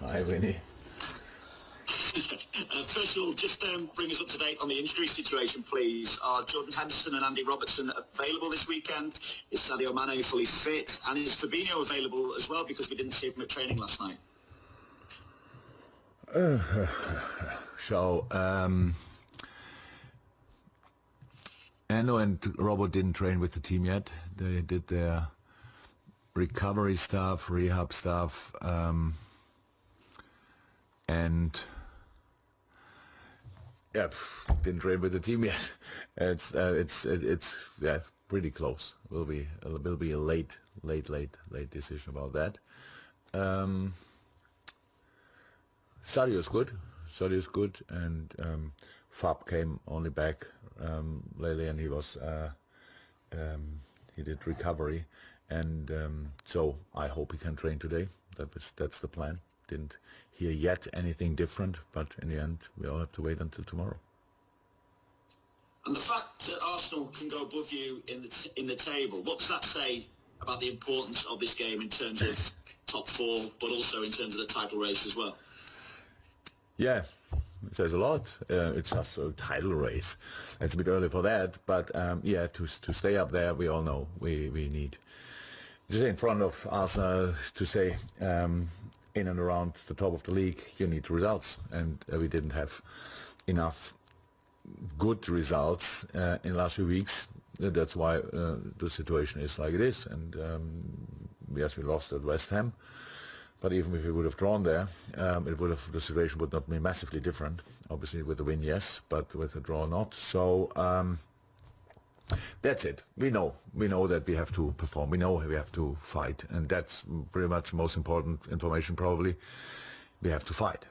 Hi, Winnie. First of all, just bring us up to date on the injury situation, please. Are Jordan Henderson and Andy Robertson available this weekend? Is Sadio Mane fully fit? And is Fabinho available as well, because we didn't see him at training last night? Endo and Robert didn't train with the team yet. They did their recovery stuff, rehab stuff, and yeah, didn't train with the team yet. It's pretty close. Will be a late decision about that. Sadio's good, and Fab came only back lately, and he did recovery, and so I hope he can train today. That's the plan. Didn't hear yet anything different, but in the end we all have to wait until tomorrow. And the fact that Arsenal can go above you in the table, what does that say about the importance of this game in terms of top four, but also in terms of the title race as well? Yeah, it says a lot. It's just a title race. It's a bit early for that, but yeah, to stay up there, we all know we need to stay in front of Arsenal, to stay in and around the top of the league. You need results, and we didn't have enough good results in the last few weeks. That's why the situation is like it is. And yes, we lost at West Ham. But even if we would have drawn there, the situation would not be massively different. Obviously, with the win, yes, but with the draw, not. So that's it. We know that we have to perform. We know we have to fight, and that's pretty much the most important information. Probably, we have to fight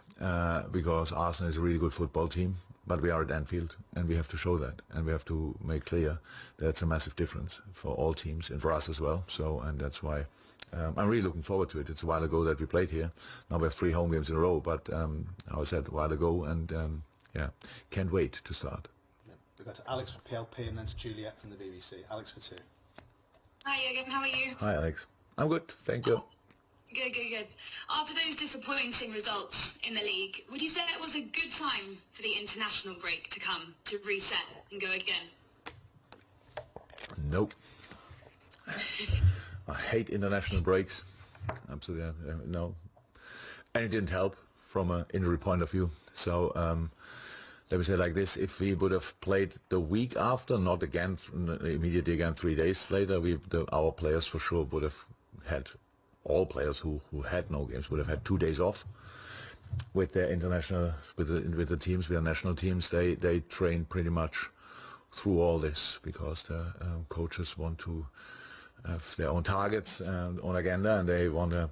because Arsenal is a really good football team. But we are at Anfield, and we have to show that, and we have to make clear that's a massive difference for all teams and for us as well. So, and that's why. I'm really looking forward to it. It's a while ago that we played here. Now we have 3 home games in a row, but I said a while ago, and yeah, can't wait to start. Yeah. We've got to Alex from PLP and then to Juliet from the BBC. Alex for 2. Hi Jürgen, how are you? Hi Alex. I'm good, thank you. Good. After those disappointing results in the league, would you say it was a good time for the international break to come, to reset and go again? Nope. I hate international breaks. Absolutely, no. And it didn't help from an injury point of view. So let me say it like this: if we would have played the week after, not again immediately again 3 days later, our players for sure would have had. All players who had no games would have had 2 days off with their international, with the teams, with their national teams. They train pretty much through all this because the coaches want to have their own targets and own agenda, and they want to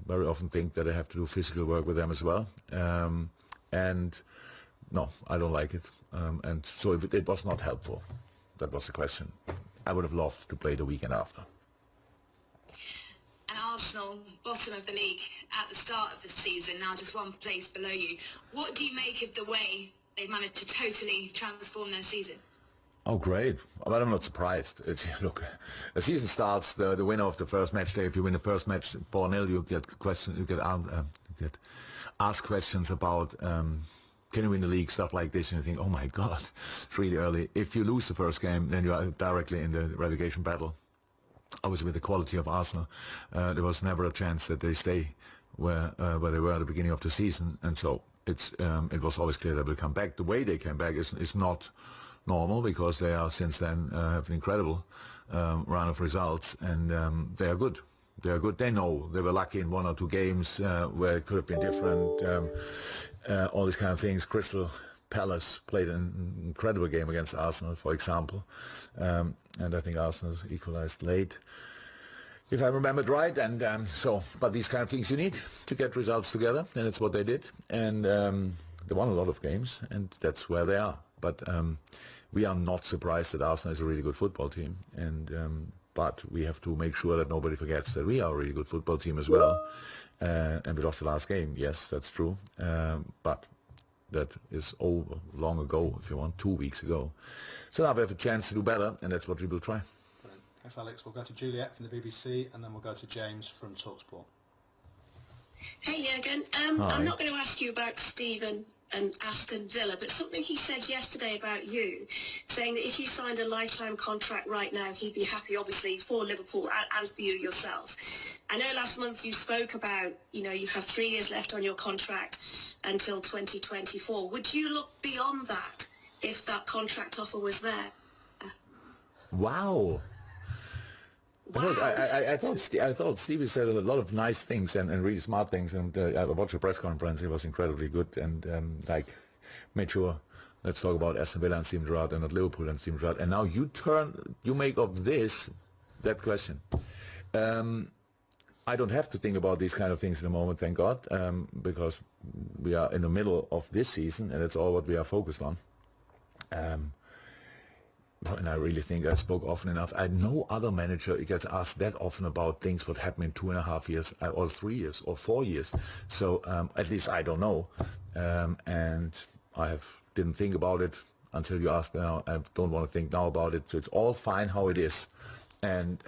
very often think that they have to do physical work with them as well. And no, I don't like it. And so it was not helpful. That was the question. I would have loved to play the weekend after. And Arsenal, bottom of the league at the start of the season, now just 1 place below you. What do you make of the way they've managed to totally transform their season? Oh, great. But I'm not surprised. Look, the season starts, the winner of the first match day, if you win the first match 4-0, you get asked questions about can you win the league, stuff like this, and you think, oh my God, it's really early. If you lose the first game, then you are directly in the relegation battle. Obviously, with the quality of Arsenal, there was never a chance that they stay where they were at the beginning of the season, and so it was always clear they will come back. The way they came back is not normal, because they are since then have an incredible run of results, and they are good. They are good. They know they were lucky in 1 or 2 games where it could have been different. All these kind of things. Crystal Palace played an incredible game against Arsenal, for example, and I think Arsenal equalized late, if I remembered right. And but these kind of things you need to get results together, and it's what they did. And they won a lot of games, and that's where they are. But we are not surprised that Arsenal is a really good football team, and but we have to make sure that nobody forgets that we are a really good football team as well. And we lost the last game, yes, that's true, but that is over long ago, if you want, 2 weeks ago. So now we have a chance to do better, and that's what we will try. Brilliant. Thanks, Alex. We'll go to Juliet from the BBC, and then we'll go to James from TalkSport. Hey Jürgen, I'm not going to ask you about Stephen and Aston Villa, but something he said yesterday about you, saying that if you signed a lifetime contract right now, he'd be happy, obviously, for Liverpool and for you yourself. I know last month you spoke about, you have 3 years left on your contract until 2024. Would you look beyond that if that contract offer was there? Wow. Wow. I thought Stevie said a lot of nice things and really smart things, and I watched the press conference. It was incredibly good, and made sure let's talk about Aston Villa and Steven Gerrard and not Liverpool and Steven Gerrard. And now you make of that question. I don't have to think about these kind of things in the moment, thank God, because we are in the middle of this season, and that's all what we are focused on. And I really think I spoke often enough. No other manager gets asked that often about things what happened in 2.5 years, or 3 years, or 4 years. So at least I don't know, and I didn't think about it until you asked me now. I don't want to think now about it. So it's all fine how it is, and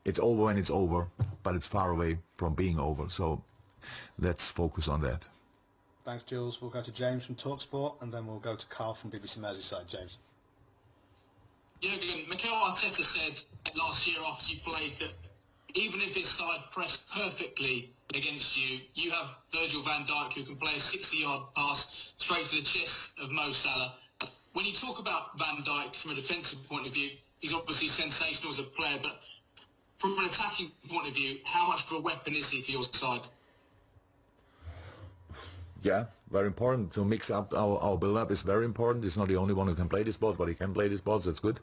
it's over when it's over, but it's far away from being over. So let's focus on that. Thanks, Jules. We'll go to James from TalkSport, and then we'll go to Carl from BBC Merseyside. James. Jürgen, Mikel Arteta said last year after you played that even if his side pressed perfectly against you, you have Virgil van Dijk who can play a 60-yard pass straight to the chest of Mo Salah. When you talk about Van Dijk from a defensive point of view, he's obviously sensational as a player, but from an attacking point of view, how much of a weapon is he for your side? Yeah, very important to mix up our build-up is very important. He's not the only one who can play this ball, but he can play this ball, so that's good.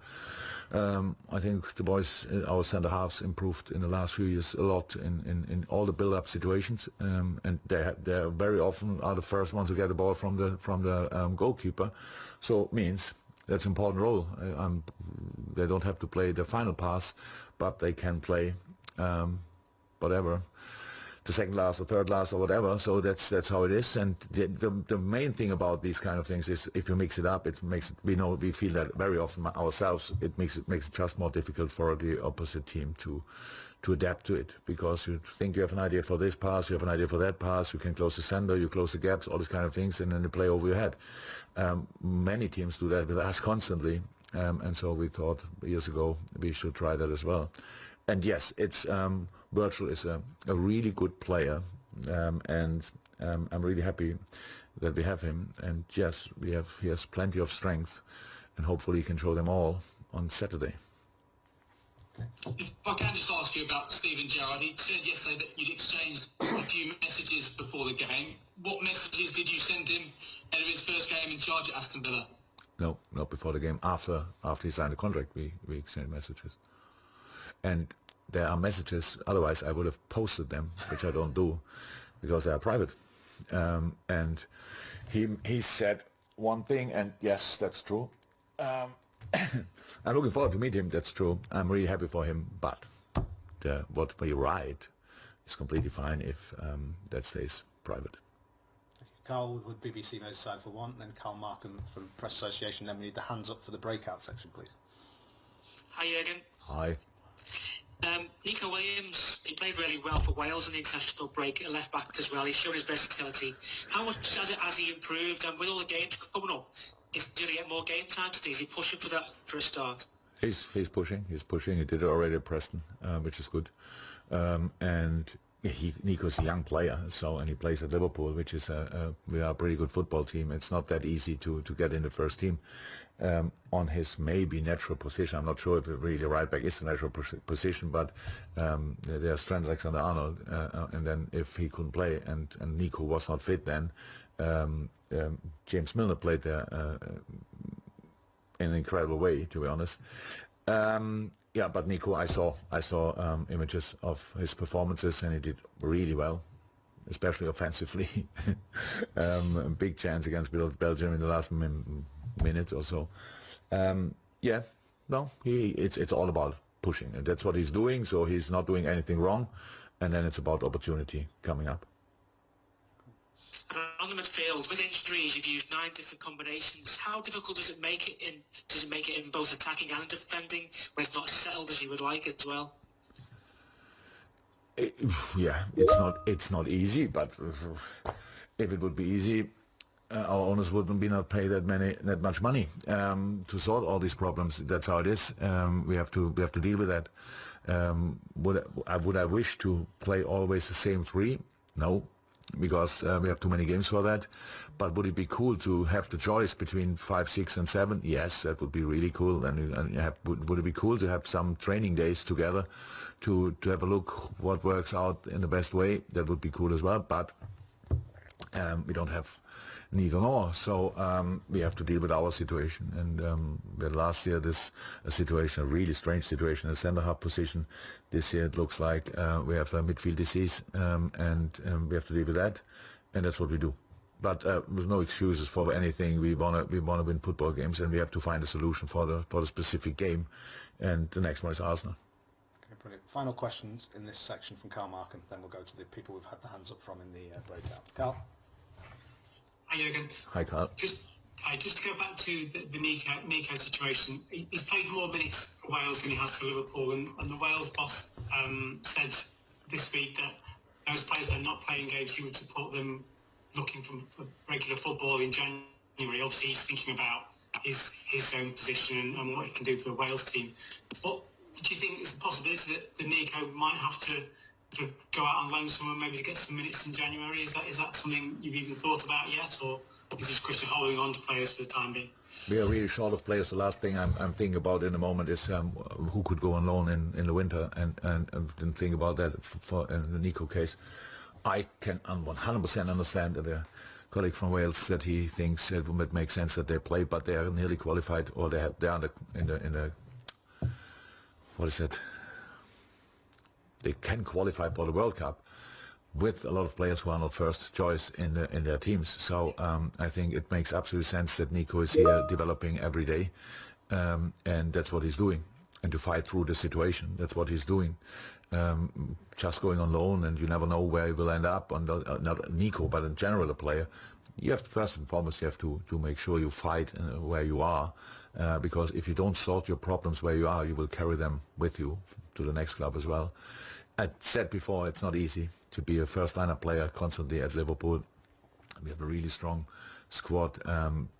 I think the boys, our centre-halves, improved in the last few years a lot in all the build-up situations, and they very often are the first ones who get the ball from the goalkeeper, so it means that's an important role. They don't have to play the final pass, but they can play whatever, the second last or third last or whatever. So that's how it is. And the main thing about these kind of things is if you mix it up, we feel that very often ourselves. It makes it just more difficult for the opposite team to adapt to it, because you think you have an idea for this pass, you have an idea for that pass, you can close the center, you close the gaps, all these kind of things, and then they play over your head. Many teams do that with us constantly, and so we thought years ago we should try that as well. And yes, it's Virgil is a really good player, and I'm really happy that we have him. And yes, he has plenty of strength, and hopefully he can show them all on Saturday. If I can just ask you about Steven Gerrard, he said yesterday that you'd exchanged a few messages before the game. What messages did you send him ahead of his first game in charge at Aston Villa? No, not before the game. After he signed the contract, we exchanged messages. And there are messages, otherwise I would have posted them, which I don't do, because they are private. And he said one thing, and yes, that's true. I'm looking forward to meet him, that's true. I'm really happy for him, but what we write is completely fine if that stays private. Carl Woodward, BBC Merseyside for one, then Carl Markham from Press Association. Then we need the hands up for the breakout section, please. Hi, Jürgen. Hi. Nico Williams, he played really well for Wales in the international break at left back as well. He's shown his versatility. How much has he improved? And with all the games coming up, is he going to get more game time today? Is he pushing for that for a start? He's pushing. He did it already at Preston, which is good. And Nico's a young player, and he plays at Liverpool, which is we are a pretty good football team. It's not that easy to get in the first team on his maybe natural position. I'm not sure if really right back is the natural position, but there's Trent Alexander-Arnold, and then if he couldn't play and Nico was not fit, then James Milner played there in an incredible way, to be honest. Yeah, but Nico, I saw images of his performances, and he did really well, especially offensively. Big chance against Belgium in the last minute or so. Yeah, no, it's all about pushing, and that's what he's doing. So he's not doing anything wrong, and then it's about opportunity coming up. And on the midfield, with injuries, you've used 9 different combinations. How difficult does it make it in both attacking and defending when it's not as settled as you would like as well? Yeah, it's not easy, but if it would be easy, our owners wouldn't be not pay that much money to sort all these problems. That's how it is. We have to deal with that. Would I wish to play always the same three? No, because we have too many games for that. But would it be cool to have the choice between 5, 6, and 7? Yes, that would be really cool. And would it be cool to have some training days together to have a look what works out in the best way? That would be cool as well. But we don't have neither nor, so we have to deal with our situation. And we had last year a really strange situation, a centre half position. This year it looks like we have a midfield disease, and we have to deal with that, and that's what we do. But there's no excuses for anything. We wanna win football games, and we have to find a solution for the specific game, and the next one is Arsenal. Okay, brilliant. Final questions in this section from Carl Markham, then we'll go to the people we've had the hands up from in the breakout. Carl. Hi Jürgen. Hi Carl. Just to go back to the Nico situation, he's played more minutes for Wales than he has for Liverpool, and the Wales boss said this week that those players that are not playing games, he would support them looking for regular football in January. Obviously he's thinking about his own position and what he can do for the Wales team. But do you think it's a possibility that the Nico might have to go out on loan somewhere, maybe to get some minutes in January? Is that something you've even thought about yet, or is this question holding on to players for the time being? We are really short of players. The last thing I'm thinking about in the moment is who could go on loan in the winter, and didn't think about that for in the Nico case. I can 100% understand that a colleague from Wales that he thinks it would make sense that they play, but they are nearly qualified, or they are in the what is it? They can qualify for the World Cup with a lot of players who are not first choice in their teams. So I think it makes absolute sense that Nico is here developing every day, and that's what he's doing. And to fight through the situation, that's what he's doing. Just going on loan, and you never know where he will end up. On not Nico, but in general a player. You have to, first and foremost, you have to make sure you fight where you are, because if you don't sort your problems where you are, you will carry them with you to the next club as well. I said before, it's not easy to be a first-liner player constantly at Liverpool. We have a really strong squad,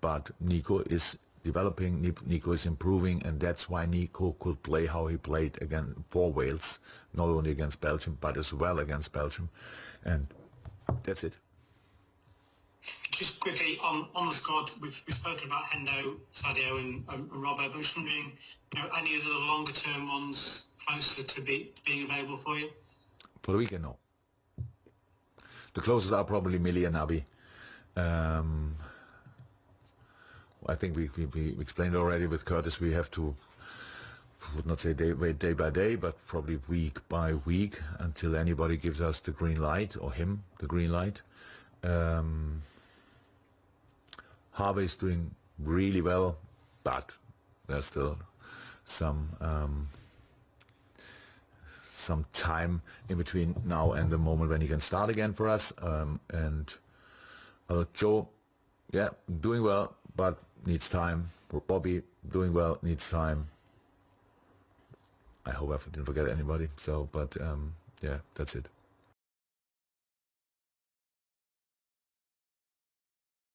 but Nico is developing, Nico is improving, and that's why Nico could play how he played again for Wales, not only against Belgium, but as well against Belgium, and that's it. Just quickly on the squad, we've spoken about Hendo, Sadio, and Robbo. But I'm just wondering, any of the longer term ones closer to being available for you? For the weekend, no. The closest are probably Millie and Naby. I think we explained already with Curtis. We have to, would not say day by day, but probably week by week until anybody gives us the green light, or him the green light. Harvey is doing really well, but there's still some time in between now and the moment when he can start again for us. And Joe, yeah, doing well, but needs time. Bobby, doing well, needs time. I hope I didn't forget anybody. So, but yeah, that's it.